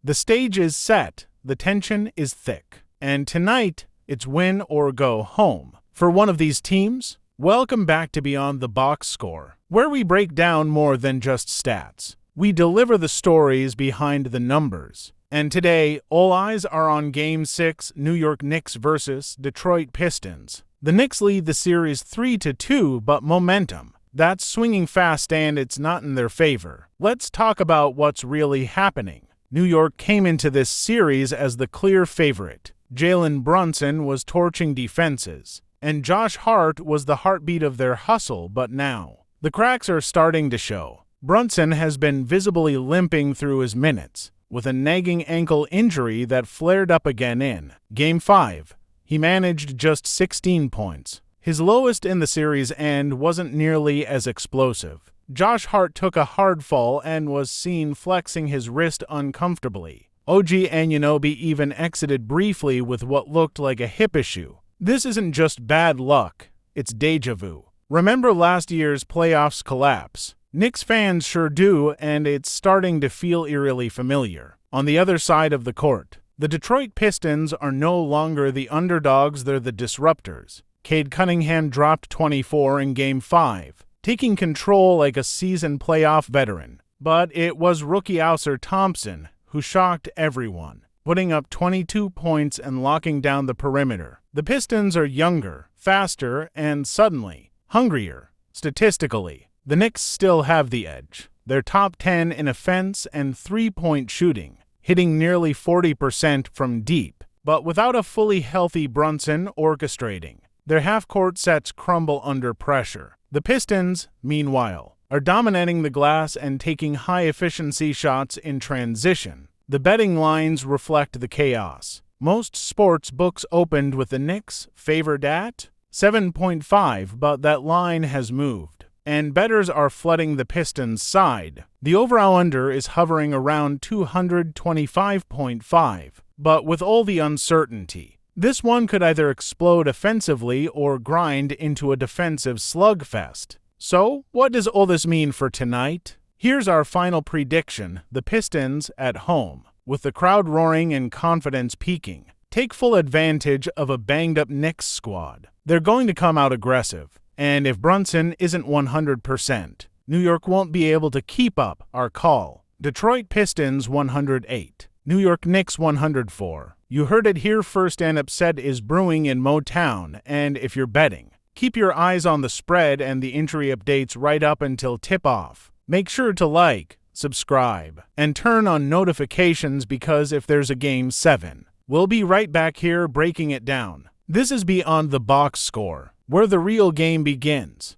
The stage is set, the tension is thick, and tonight, it's win or go home. For one of these teams, welcome back to Beyond the Box Score, where we break down more than just stats. We deliver the stories behind the numbers. And today, all eyes are on Game 6, New York Knicks versus Detroit Pistons. The Knicks lead the series 3-2, but momentum, that's swinging fast and it's not in their favor. Let's talk about what's really happening. New York came into this series as the clear favorite. Jalen Brunson was torching defenses, and Josh Hart was the heartbeat of their hustle, but now the cracks are starting to show. Brunson has been visibly limping through his minutes, with a nagging ankle injury that flared up again in Game 5. He managed just 16 points, his lowest in the series, and wasn't nearly as explosive. Josh Hart took a hard fall and was seen flexing his wrist uncomfortably. OG Anunoby even exited briefly with what looked like a hip issue. This isn't just bad luck, it's deja vu. Remember last year's playoffs collapse? Knicks fans sure do, and it's starting to feel eerily familiar. On the other side of the court, the Detroit Pistons are no longer the underdogs, they're the disruptors. Cade Cunningham dropped 24 in Game 5, taking control like a seasoned playoff veteran. But it was rookie Ausar Thompson who shocked everyone, putting up 22 points and locking down the perimeter. The Pistons are younger, faster, and suddenly hungrier. Statistically, the Knicks still have the edge. They're top 10 in offense and three-point shooting, hitting nearly 40% from deep. But without a fully healthy Brunson orchestrating, their half-court sets crumble under pressure. The Pistons, meanwhile, are dominating the glass and taking high-efficiency shots in transition. The betting lines reflect the chaos. Most sports books opened with the Knicks favored at 7.5, but that line has moved, and bettors are flooding the Pistons' side. The over-under is hovering around 225.5, but with all the uncertainty, this one could either explode offensively or grind into a defensive slugfest. So, what does all this mean for tonight? Here's our final prediction: the Pistons at home. With the crowd roaring and confidence peaking, take full advantage of a banged-up Knicks squad. They're going to come out aggressive, and if Brunson isn't 100%, New York won't be able to keep up. Our call: Detroit Pistons 108, New York Knicks 104. You heard it here first, an upset is brewing in Motown, and if you're betting, keep your eyes on the spread and the injury updates right up until tip-off. Make sure to like, subscribe, and turn on notifications because if there's a Game 7, we'll be right back here breaking it down. This is Beyond the Box Score, where the real game begins.